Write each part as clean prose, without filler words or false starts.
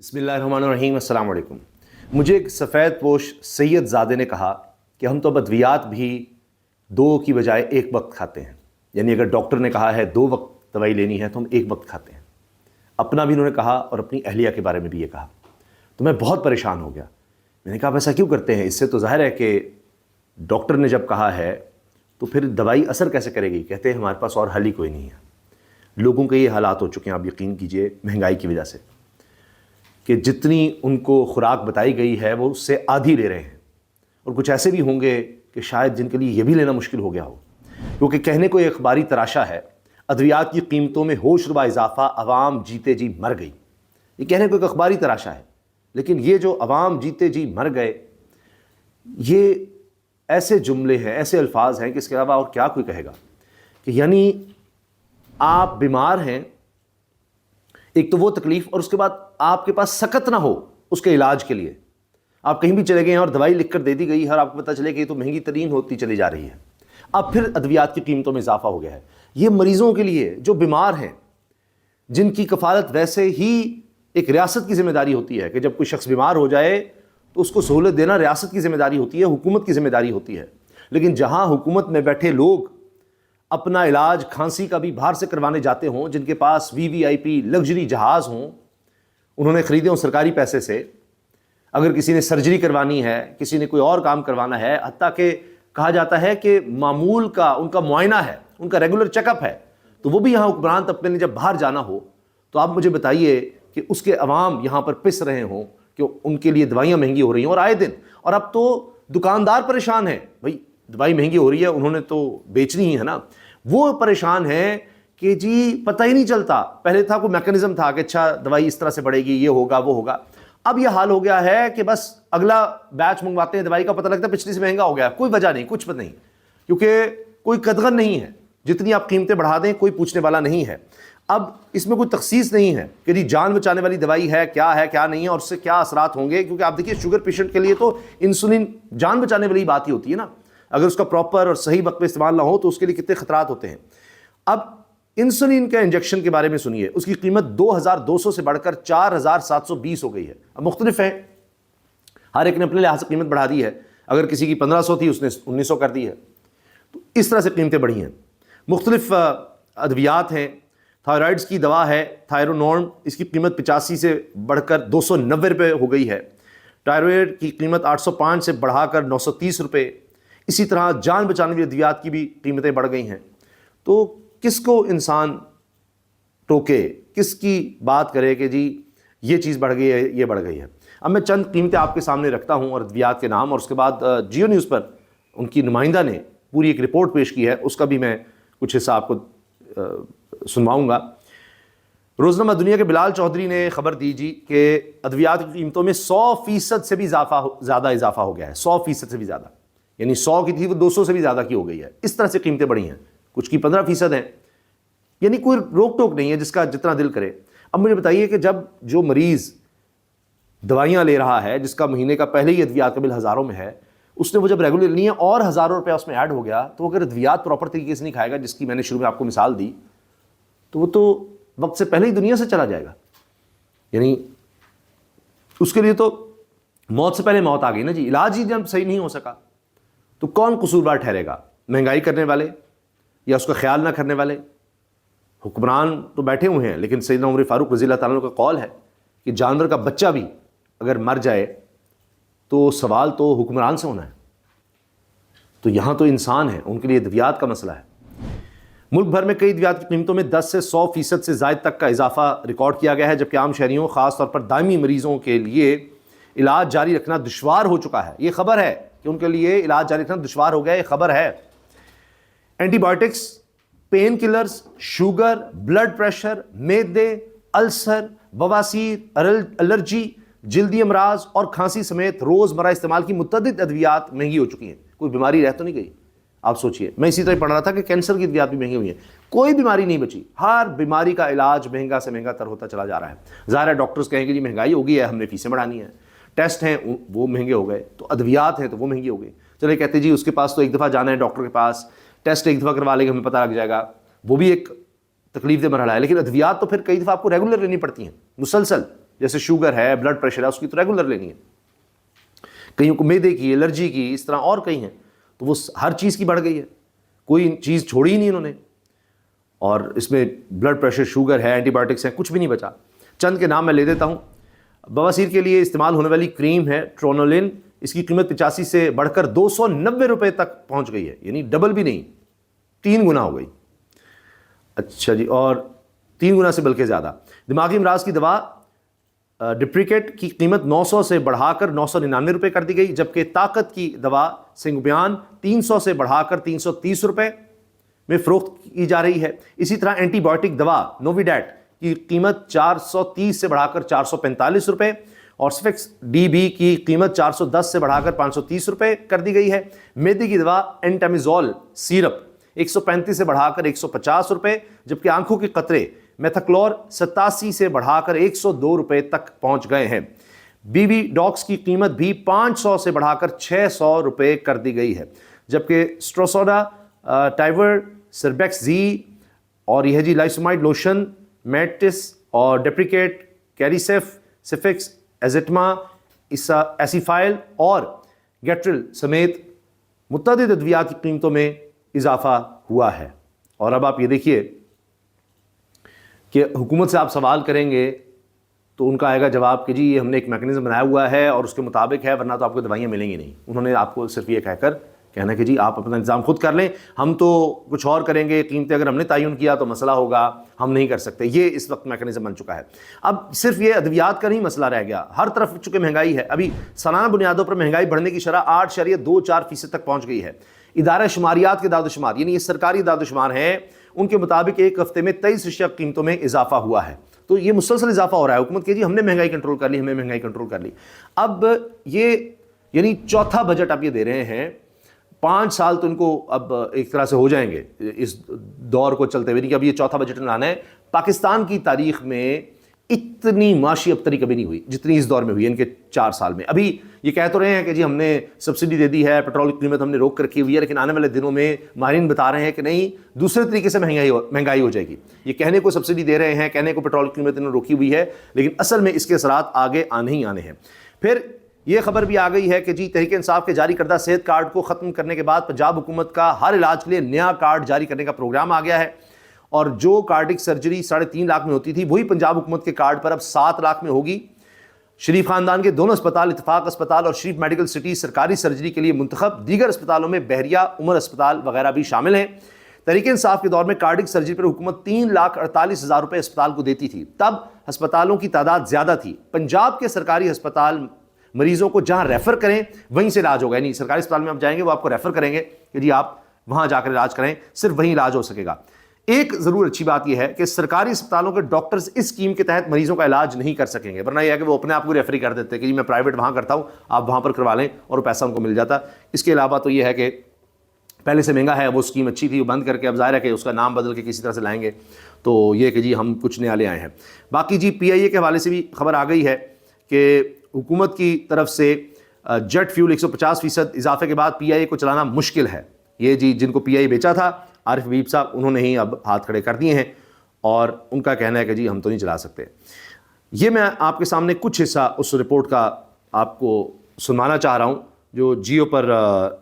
بسم اللہ الرحمن الرحیم۔ السلام علیکم۔ مجھے ایک سفید پوش سید زادے نے کہا کہ ہم تو اب ادویات بھی 2 کی بجائے 1 وقت کھاتے ہیں، یعنی اگر ڈاکٹر نے کہا ہے 2 وقت دوائی لینی ہے تو ہم 1 وقت کھاتے ہیں۔ اپنا بھی انہوں نے کہا اور اپنی اہلیہ کے بارے میں بھی یہ کہا، تو میں بہت پریشان ہو گیا۔ میں نے کہا ایسا کیوں کرتے ہیں؟ اس سے تو ظاہر ہے کہ ڈاکٹر نے جب کہا ہے تو پھر دوائی اثر کیسے کرے گی؟ کہتے ہیں ہمارے پاس اور حل ہی کوئی نہیں ہے۔ لوگوں کے یہ حالات ہو چکے ہیں، آپ یقین کیجئے، مہنگائی کی وجہ سے، کہ جتنی ان کو خوراک بتائی گئی ہے وہ اس سے آدھی لے رہے ہیں، اور کچھ ایسے بھی ہوں گے کہ شاید جن کے لیے یہ بھی لینا مشکل ہو گیا ہو، کیونکہ کہنے کو یہ اخباری تراشا ہے ادویات کی قیمتوں میں ہوش ربا اضافہ، عوام جیتے جی مر گئی۔ یہ کہنے کو ایک اخباری تراشا ہے، لیکن یہ جو عوام جیتے جی مر گئے، یہ ایسے جملے ہیں، ایسے الفاظ ہیں کہ اس کے علاوہ اور کیا کوئی کہے گا؟ کہ یعنی آپ بیمار ہیں، ایک تو وہ تکلیف، اور اس کے بعد آپ کے پاس سکت نہ ہو اس کے علاج کے لیے، آپ کہیں بھی چلے گئے ہیں اور دوائی لکھ کر دے دی گئی ہے اور آپ کو پتہ چلے کہ یہ تو مہنگی ترین ہوتی چلی جا رہی ہے، اب پھر ادویات کی قیمتوں میں اضافہ ہو گیا ہے۔ یہ مریضوں کے لیے جو بیمار ہیں، جن کی کفالت ویسے ہی ایک ریاست کی ذمہ داری ہوتی ہے کہ جب کوئی شخص بیمار ہو جائے تو اس کو سہولت دینا ریاست کی ذمہ داری ہوتی ہے، حکومت کی ذمہ داری ہوتی ہے، لیکن جہاں حکومت میں بیٹھے لوگ اپنا علاج کھانسی کا بھی باہر سے کروانے جاتے ہوں، جن کے پاس VIP لگژری جہاز ہوں، انہوں نے خریدے ہوں سرکاری پیسے سے، اگر کسی نے سرجری کروانی ہے، کسی نے کوئی اور کام کروانا ہے، حتیٰ کہ کہا جاتا ہے کہ معمول کا ان کا معائنہ ہے، ان کا ریگولر چیک اپ ہے، تو وہ بھی یہاں حکمران طبقے نے جب باہر جانا ہو تو آپ مجھے بتائیے کہ اس کے عوام یہاں پر پس رہے ہوں کہ ان کے لیے دوائیاں مہنگی ہو رہی ہیں، اور آئے دن، اور اب تو دکاندار پریشان ہیں، بھائی دوائی مہنگی ہو رہی ہے، انہوں نے تو بیچنی ہی ہے نا، وہ پریشان ہیں کہ جی پتہ ہی نہیں چلتا۔ پہلے تھا کوئی میکانزم تھا کہ اچھا دوائی اس طرح سے بڑھے گی، یہ ہوگا وہ ہوگا، اب یہ حال ہو گیا ہے کہ بس اگلا بیچ منگواتے ہیں دوائی کا، پتہ لگتا ہے پچھلی سے مہنگا ہو گیا، کوئی وجہ نہیں، کچھ پتہ نہیں، کیونکہ کوئی قدغن نہیں ہے، جتنی آپ قیمتیں بڑھا دیں کوئی پوچھنے والا نہیں ہے۔ اب اس میں کوئی تخصیص نہیں ہے کہ جی جان بچانے والی دوائی ہے کیا نہیں ہے اور اس سے کیا اثرات ہوں گے، کیونکہ آپ دیکھیے شوگر پیشنٹ کے لیے تو انسولین جان بچانے والی بات ہی ہوتی ہے نا، اگر اس کا پراپر اور صحیح وقت پہ استعمال نہ ہو تو اس کے لیے کتنے خطرات ہوتے ہیں۔ اب انسولین کے انجیکشن کے بارے میں سنیے، اس کی قیمت 2200 سے بڑھ کر 4720 ہو گئی ہے۔ اب مختلف ہے، ہر ایک نے اپنے لحاظ سے قیمت بڑھا دی ہے، اگر کسی کی 1500 تھی اس نے 1900 کر دی ہے، تو اس طرح سے قیمتیں بڑھی ہیں۔ مختلف ادویات ہیں، تھائرائڈز کی دوا ہے تھائرونورم، اس کی قیمت 85 سے بڑھ کر 290 روپے ہو گئی ہے۔ ٹائرویڈ کی قیمت 805 سے بڑھا کر 930 روپے۔ اسی طرح جان بچانے والی ادویات کی بھی قیمتیں بڑھ گئی ہیں۔ تو کس کو انسان ٹوکے، کس کی بات کرے کہ جی یہ چیز بڑھ گئی ہے، یہ بڑھ گئی ہے؟ اب میں چند قیمتیں آپ کے سامنے رکھتا ہوں اور ادویات کے نام، اور اس کے بعد جیو نیوز پر ان کی نمائندہ نے پوری ایک رپورٹ پیش کی ہے، اس کا بھی میں کچھ حصہ آپ کو سنواؤں گا۔ روزنامہ دنیا کے بلال چودھری نے خبر دی جی کہ ادویات کی قیمتوں میں 100% سے بھی زیادہ اضافہ ہو گیا ہے، 100% سے بھی زیادہ، یعنی 100 کی تھی وہ 200 سے بھی زیادہ کی ہو گئی ہے۔ اس طرح سے قیمتیں بڑھی ہیں، کچھ کی 15% ہیں، یعنی کوئی روک ٹوک نہیں ہے، جس کا جتنا دل کرے۔ اب مجھے بتائیے کہ جب جو مریض دوائیاں لے رہا ہے، جس کا مہینے کا پہلے ہی ادویات کا بل ہزاروں میں ہے، اس نے وہ جب ریگولر لینی ہے اور ہزاروں روپے اس میں ایڈ ہو گیا، تو اگر ادویات پراپر طریقے سے نہیں کھائے گا، جس کی میں نے شروع میں آپ کو مثال دی، تو وہ تو وقت سے پہلے ہی دنیا سے چلا جائے گا، یعنی اس کے لیے تو موت سے پہلے موت آ گئی نا جی۔ علاج ہی جب صحیح نہیں ہو سکا تو کون قصوروار ٹھہرے گا؟ مہنگائی کرنے والے یا اس کا خیال نہ کرنے والے؟ حکمران تو بیٹھے ہوئے ہیں، لیکن سیدنا عمر فاروق رضی اللہ تعالیٰ عنہ کا قول ہے کہ جانور کا بچہ بھی اگر مر جائے تو سوال تو حکمران سے ہونا ہے، تو یہاں تو انسان ہے، ان کے لیے ادویات کا مسئلہ ہے۔ ملک بھر میں کئی ادویات کی قیمتوں میں 10 سے 100% سے زائد تک کا اضافہ ریکارڈ کیا گیا ہے، جبکہ عام شہریوں، خاص طور پر دائمی مریضوں کے لیے علاج جاری رکھنا دشوار ہو چکا ہے۔ یہ خبر ہے کہ ان کے لیے علاج جاری رکھنا دشوار ہو گیا، یہ خبر ہے۔ Antibiotics, painkillers, sugar, blood pressure, معدے، السر، بواسیر، الرجی، جلدی امراض اور کھانسی سمیت روزمرہ استعمال کی متعدد ادویات مہنگی ہو چکی ہیں۔ کوئی بیماری رہ تو نہیں گئی؟ آپ سوچئے، میں اسی طرح پڑھ رہا تھا کہ کینسر کی ادویات بھی مہنگی ہوئی ہیں، کوئی بیماری نہیں بچی، ہر بیماری کا علاج مہنگا سے مہنگا تر ہوتا چلا جا رہا ہے۔ ظاہر ہے ڈاکٹرز کہیں گے جی مہنگائی ہو گئی ہے، ہم نے فیسیں بڑھانی ہیں، ٹیسٹ ہیں وہ مہنگے ہو گئے، تو ادویات ہیں تو وہ مہنگی ہو گئی۔ چلے کہتے جی اس کے پاس تو ایک دفعہ جانا ہے ڈاکٹر کے پاس، ٹیسٹ ایک دفعہ کروا لیں گے ہمیں پتہ لگ جائے گا، وہ بھی ایک تکلیف دہ مرحلہ ہے، لیکن ادویات تو پھر کئی دفعہ آپ کو ریگولر لینی پڑتی ہیں، مسلسل جیسے شوگر ہے, بلڈ پریشر ہے, اس کی تو ریگولر لینی ہے. کئیوں کو میدے کی, الرجی کی, اس طرح اور کئی ہیں, تو وہ ہر چیز کی بڑھ گئی ہے, کوئی چیز چھوڑی ہی نہیں انہوں نے. اور اس میں بلڈ پریشر, شوگر ہے, اینٹی بایوٹکس ہیں, کچھ بھی نہیں بچا. چند کے نام میں لے دیتا ہوں. بواسیر کے لیے استعمال ہونے والی کریم ہے ٹرونولن, اس کی قیمت 85 سے بڑھ کر 290 روپے تک پہنچ گئی ہے, یعنی ڈبل بھی نہیں, 3 گنا ہو گئی. اچھا جی, اور 3 گنا سے بلکہ زیادہ. دماغی امراض کی دوا ڈپریکیٹ کی قیمت 900 سے بڑھا کر 999 روپے کر دی گئی, جبکہ طاقت کی دوا سنگوبیان 300 سے بڑھا کر 330 روپے میں فروخت کی جا رہی ہے. اسی طرح اینٹی بایوٹک دوا نوویڈیٹ کی قیمت 430 سے بڑھا کر 445 روپے, اور سفکس ڈی بی کی قیمت 410 سے بڑھا کر 530 روپے کر دی گئی ہے. میدے کی دوا اینٹامیزول سیرپ 135 سے بڑھا کر 150 روپے, جبکہ آنکھوں کے قطرے میتھکلور 87 سے بڑھا کر 102 روپے تک پہنچ گئے ہیں. بی بی ڈاکس کی قیمت بھی 500 سے بڑھا کر 600 روپے کر دی گئی ہے, جبکہ سٹروسوڈا, ٹائیور, سربیکس زی, اور یہ ہے جی لائسومائڈ لوشن, میٹس اور ڈپریکیٹ, کیریسیف, سفکس, ایزٹما, ایسیفائل اور گیٹرل سمیت متعدد ادویات کی قیمتوں میں اضافہ ہوا ہے. اور اب آپ یہ دیکھیے کہ حکومت سے آپ سوال کریں گے تو ان کا آئے گا جواب کہ جی یہ ہم نے ایک میکنزم بنایا ہوا ہے اور اس کے مطابق ہے, ورنہ تو آپ کو دوائیاں ملیں گی نہیں. انہوں نے آپ کو صرف یہ کہہ کر کہنا کہ جی آپ اپنا انتظام خود کر لیں, ہم تو کچھ اور کریں گے, قیمتیں اگر ہم نے تعین کیا تو مسئلہ ہوگا, ہم نہیں کر سکتے. یہ اس وقت میکنزم بن چکا ہے. اب صرف یہ ادویات کا نہیں مسئلہ رہ گیا, ہر طرف چونکہ مہنگائی ہے. ابھی سالانہ بنیادوں پر مہنگائی بڑھنے کی شرح 8.24% تک پہنچ گئی ہے. ادارہ شماریات کے داد و شمار, یعنی یہ سرکاری داد و شمار ہیں, ان کے مطابق ایک ہفتے میں 23 اشیاء قیمتوں میں اضافہ ہوا ہے. تو یہ مسلسل اضافہ ہو رہا ہے. حکومت کہ جی ہم نے مہنگائی کنٹرول کر لی, ہمیں مہنگائی کنٹرول کر لی. اب یہ یعنی چوتھا بجٹ اب یہ دے رہے ہیں, 5 سال تو ان کو اب ایک طرح سے ہو جائیں گے اس دور کو چلتے ہوئے, کہ اب یہ چوتھا بجٹ لانا ہے. پاکستان کی تاریخ میں اتنی معاشی ابتری کبھی نہیں ہوئی جتنی اس دور میں ہوئی ہے ان کے 4 سال میں. ابھی یہ کہہ تو رہے ہیں کہ جی ہم نے سبسڈی دے دی ہے, پیٹرول کی قیمت ہم نے روک کر رکھی ہوئی ہے, لیکن آنے والے دنوں میں ماہرین بتا رہے ہیں کہ نہیں, دوسرے طریقے سے مہنگائی ہو جائے گی. یہ کہنے کو سبسڈی دے رہے ہیں, کہنے کو پیٹرول کی قیمت انہوں نے روکی ہوئی ہے, لیکن اصل میں اس کے اثرات آگے آنے ہی آنے ہیں. پھر یہ خبر بھی آ گئی ہے کہ جی تحریک انصاف کے جاری کردہ صحت کارڈ کو ختم کرنے کے بعد پنجاب حکومت کا ہر علاج کے لیے نیا کارڈ جاری کرنے کا پروگرام آ گیا ہے, اور جو کارڈک سرجری 3.5 لاکھ میں ہوتی تھی وہی پنجاب حکومت کے کارڈ پر اب 7 لاکھ میں ہوگی. شریف خاندان کے دونوں اسپتال, اتفاق اسپتال اور شریف میڈیکل سٹی سرکاری سرجری کے لیے منتخب, دیگر اسپتالوں میں بحریہ, عمر اسپتال وغیرہ بھی شامل ہیں. تحریک انصاف کے دور میں کارڈک سرجری پر حکومت 3,48,000 روپے اسپتال کو دیتی تھی, تب ہسپتالوں کی تعداد زیادہ تھی. پنجاب کے سرکاری ہسپتال مریضوں کو جہاں ریفر کریں وہیں سے علاج ہوگا, یعنی سرکاری اسپتال میں آپ جائیں گے وہ آپ کو ریفر کریں گے کہ جی آپ وہاں جا کر علاج کریں, صرف وہیں علاج ہو سکے گا. ایک ضرور اچھی بات یہ ہے کہ سرکاری اسپتالوں کے ڈاکٹرز اس اسکیم کے تحت مریضوں کا علاج نہیں کر سکیں گے, ورنہ یہ ہے کہ وہ اپنے آپ کو ریفری کر دیتے کہ جی میں پرائیویٹ وہاں کرتا ہوں, آپ وہاں پر کروا لیں, اور وہ پیسہ ان کو مل جاتا. اس کے علاوہ تو یہ ہے کہ پہلے سے مہنگا ہے, وہ اسکیم اچھی تھی, وہ بند کر کے اب ظاہر ہے کہ اس کا نام بدل کے کسی طرح سے لائیں گے, تو یہ کہ جی ہم کچھ نیا لے آئے ہیں. باقی جی پی آئی اے کے حوالے سے بھی خبر آ گئی ہے کہ حکومت کی طرف سے جیٹ فیول 150% اضافے کے بعد پی آئی اے کو چلانا مشکل ہے. یہ جی جن کو پی آئی اے بیچا تھا عارف حبیب صاحب, انہوں نے ہی اب ہاتھ کھڑے کر دیے ہیں, اور ان کا کہنا ہے کہ جی ہم تو نہیں چلا سکتے. یہ میں آپ کے سامنے کچھ حصہ اس رپورٹ کا آپ کو سنانا چاہ رہا ہوں جو جیو پر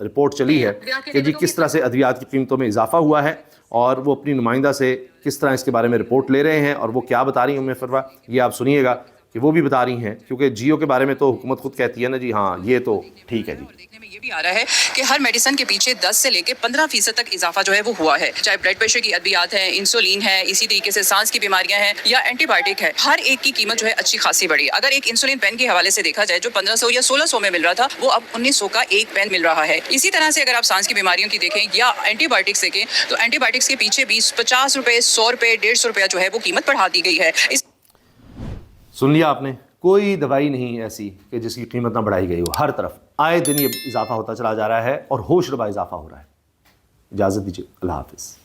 رپورٹ چلی ہے کہ جی کس طرح سے ادویات کی قیمتوں میں اضافہ ہوا ہے, اور وہ اپنی نمائندہ سے کس طرح اس کے بارے میں رپورٹ لے رہے ہیں, اور وہ کیا بتا رہی ہیں ام فروا, یہ آپ سنیے گا کہ وہ بھی بتا رہی ہیں, کیونکہ جیو کے بارے میں تو حکومت خود کہتی ہے نا جی ہاں یہ تو ٹھیک ہے. جی دیکھنے میں یہ بھی آ رہا ہے کہ ہر میڈیسن کے پیچھے 10 سے لے کے 15% تک اضافہ جو ہے وہ ہوا ہے, چاہے بلڈ پریشر کی ادویات ہیں, انسولین ہے, اسی طریقے سے سانس کی بیماریاں ہیں یا اینٹی بایوٹک ہے, ہر ایک کی قیمت جو ہے اچھی خاصی بڑھی. اگر ایک انسولین پین کے حوالے سے دیکھا جائے جو 1500 یا 1600 میں مل رہا تھا وہ اب 1900 کا ایک پین مل رہا ہے. اسی طرح سے اگر آپ سانس کی بیماریوں کی دیکھیں یا اینٹی بایوٹکس دیکھیں تو اینٹی بایوٹکس کے پیچھے بھی 50 روپے, 100 روپے, 150 روپیہ جو ہے وہ قیمت بڑھا دی گئی ہے. سن لیا آپ نے, کوئی دوائی نہیں ایسی کہ جس کی قیمت نہ بڑھائی گئی ہو. ہر طرف آئے دن یہ اضافہ ہوتا چلا جا رہا ہے اور ہوش ربا اضافہ ہو رہا ہے. اجازت دیجیے, اللہ حافظ.